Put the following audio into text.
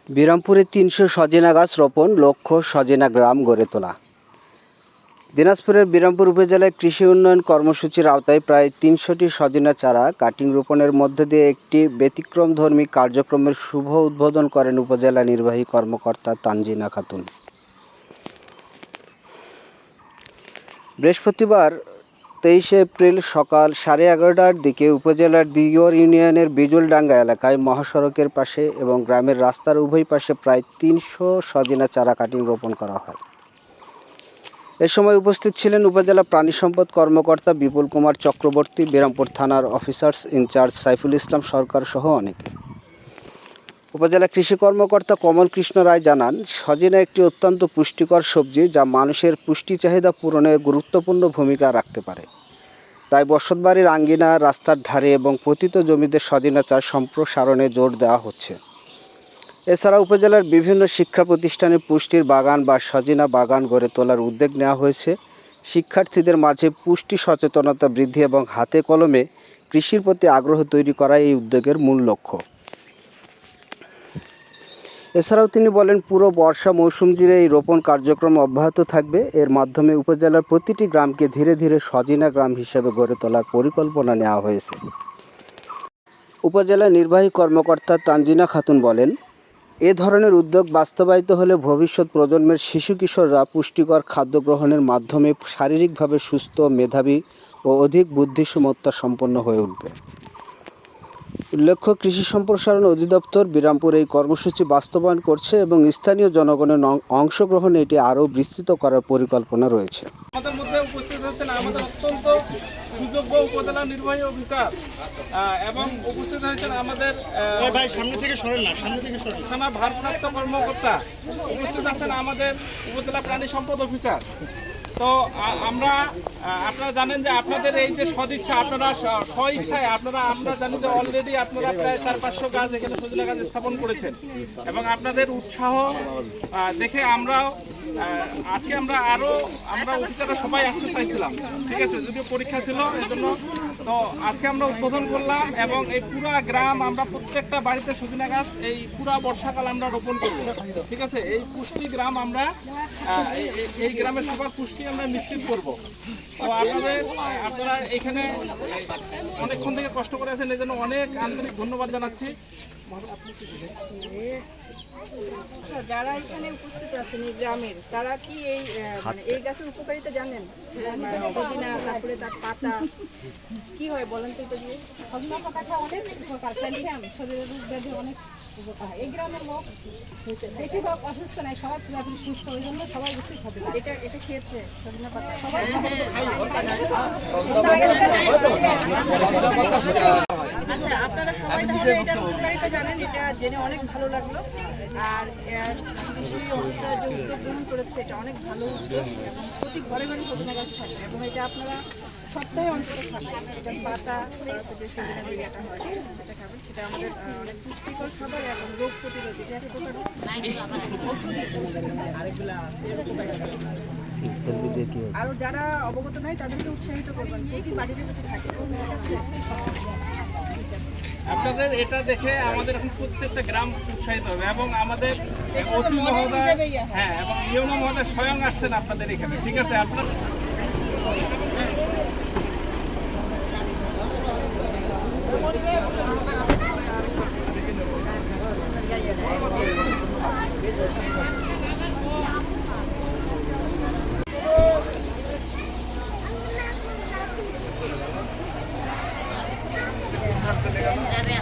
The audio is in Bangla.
বিরামপুরে ৩০০ সজিনা গাছ রোপণ, লক্ষ্য সজিনা গ্রাম গড়ে তোলা। দিনাজপুরের বিরামপুর উপজেলায় কৃষি উন্নয়ন কর্মসূচির আওতায় প্রায় ৩০০টি সজিনা চারা কাটিং রোপণের মধ্য দিয়ে একটি ব্যতিক্রমধর্মী কার্যক্রমের শুভ উদ্বোধন করেন উপজেলা নির্বাহী কর্মকর্তা তানজিনা খাতুন। বৃহস্পতিবার ২৩ এপ্রিল সকাল 11:30টার দিকে উপজেলার দিগর ইউনিয়নের বিজুলডাঙ্গা এলাকায় মহাসড়কের পাশে এবং গ্রামের রাস্তার উভয় পাশে প্রায় ৩০০ সজিনা চারা কাটিং রোপণ করা হয়। এ সময় উপস্থিত ছিলেন উপজেলা প্রাণী সম্পদ কর্মকর্তা বিপুল কুমার চক্রবর্তী, বিরামপুর থানার অফিসার্স ইনচার্জ সাইফুল ইসলাম সরকার সহ অনেকে। উপজেলা কৃষি কর্মকর্তা কমল কৃষ্ণ রায় জানান, সজিনা একটি অত্যন্ত পুষ্টিকর সবজি যা মানুষের পুষ্টি চাহিদা পূরণে গুরুত্বপূর্ণ ভূমিকা রাখতে পারে। তাই বসতবাড়ির আঙ্গিনা, রাস্তার ধারে এবং পতিত জমিতে সজিনা চাষ সম্প্রসারণে জোর দেওয়া হচ্ছে। এছাড়া উপজেলার বিভিন্ন শিক্ষা প্রতিষ্ঠানে পুষ্টির বাগান বা সজিনা বাগান গড়ে তোলার উদ্যোগ নেওয়া হয়েছে। শিক্ষার্থীদের মাঝে পুষ্টি সচেতনতা বৃদ্ধি এবং হাতে কলমে কৃষির প্রতি আগ্রহ তৈরি করা এই উদ্যোগের মূল লক্ষ্য। এছাড়াও তিনি বলেন, পুরো বর্ষা মৌসুম জুড়ে এই রোপণ কার্যক্রম অব্যাহত থাকবে। এর মাধ্যমে উপজেলার প্রতিটি গ্রামকে ধীরে ধীরে সজিনা গ্রাম হিসেবে গড়ে তোলার পরিকল্পনা নেওয়া হয়েছে। উপজেলা নির্বাহী কর্মকর্তা তানজিনা খাতুন বলেন, এ ধরনের উদ্যোগ বাস্তবায়িত হলে ভবিষ্যৎ প্রজন্মের শিশু কিশোররা পুষ্টিকর খাদ্য গ্রহণের মাধ্যমে শারীরিকভাবে সুস্থ, মেধাবী ও অধিক বুদ্ধিমত্তা সম্পন্ন হয়ে উঠবে। উল্লেখ্য, কৃষি সম্প্রসারণ অধিদপ্তর বিরামপুর এই কর্মসূচি বাস্তবায়ন করছে এবং স্থানীয় জনগণের অংশগ্রহণে এটি আরও বিস্তৃত করার পরিকল্পনা রয়েছে। আমাদের মধ্যে উপস্থিত হচ্ছেন আমাদের অত্যন্ত সুযোগ্য উপজেলা নির্বাহী অফিসার এবং উপস্থিত হয়েছেন আমাদের থানা ভারপ্রাপ্ত কর্মকর্তা, উপস্থিত আছেন আমাদের উপজেলা প্রাণী সম্পদ অফিসার। তো আপনারা জানেন যে আপনাদের এই যে সদিচ্ছা, আপনারা স্বইচ্ছায় আমরা জানি যে অলরেডি আপনারা প্রায় 400-500 গাছ এখানে সজনা গাছ স্থাপন করেছেন এবং আপনাদের উৎসাহ দেখে আজকে আমরা অফিসাররা সবাই আসতে চাইছিলাম, ঠিক আছে, যদিও পরীক্ষা ছিল এর জন্য। তো আজকে আমরা উদ্বোধন করলাম এবং এই পুরা গ্রাম আমরা প্রত্যেকটা বাড়িতে সজনা গাছ এই পুরা বর্ষাকাল আমরা রোপণ করব, ঠিক আছে। এই পুষ্টি গ্রাম আমরা এই গ্রামের সবার পুষ্টি আমরা নিশ্চিত করব। তো আপনারা এখানে অনেকক্ষণ থেকে কষ্ট করে আছেন, এই জন্য অনেক আন্তরিক ধন্যবাদ জানাচ্ছি। আচ্ছা, যারা এখানে উপস্থিত আছেন এই গ্রামের, তারা কি এই গাছের উপকারিতা জানেন? সজিনা, তারপরে তার পাতা কি হয় বলেন তো? এটা দিয়ে সজিনা পাতাটা অনেক উপকার, ক্যালসিয়াম, শরীরের রোগ ব্যাধি অনেক উপকার। এই গ্রামের লোক বেশিরভাগ অসুস্থ নাই, সবাই পুরাপুরি সুস্থ, ওই জন্য সবাই বেশি সজিনা এটা খেয়েছে সজিনা পাতা সবাই। আচ্ছা, আপনারা সবাই তাহলে এটার উপকারিতা জানেন, এটা জেনে অনেক ভালো লাগলো। আর কৃষি অফিসার যে উদ্যোগ গ্রহণ করেছে এটা অনেক ভালো উদ্যোগ এবং প্রতি ঘরে ঘরে সজনা গাছ থাকে এবং এটা আপনারা সপ্তাহে অন্তত খাচ্ছেন। এটার পাতা যে সজনা জায়গাটা হয় সেটা খাবেন, সেটা আমাদের অনেক পুষ্টিকর খাবার এবং রোগ প্রতিরোধী, এটা একটা প্রকার ওষুধ। আরও যারা অবগত নয় তাদেরকে উৎসাহিত করবেন, প্রতি বাড়িতে যেটা থাকে, ঠিক আছে। আপনাদের এটা দেখে আমাদের এখন প্রত্যেকটা গ্রাম উৎসাহিত হবে এবং আমাদের ওসি মহোদয়, হ্যাঁ, এবং ইউনো মহোদয় স্বয়ং আসছেন আপনাদের এখানে, ঠিক আছে। আপনার যাবে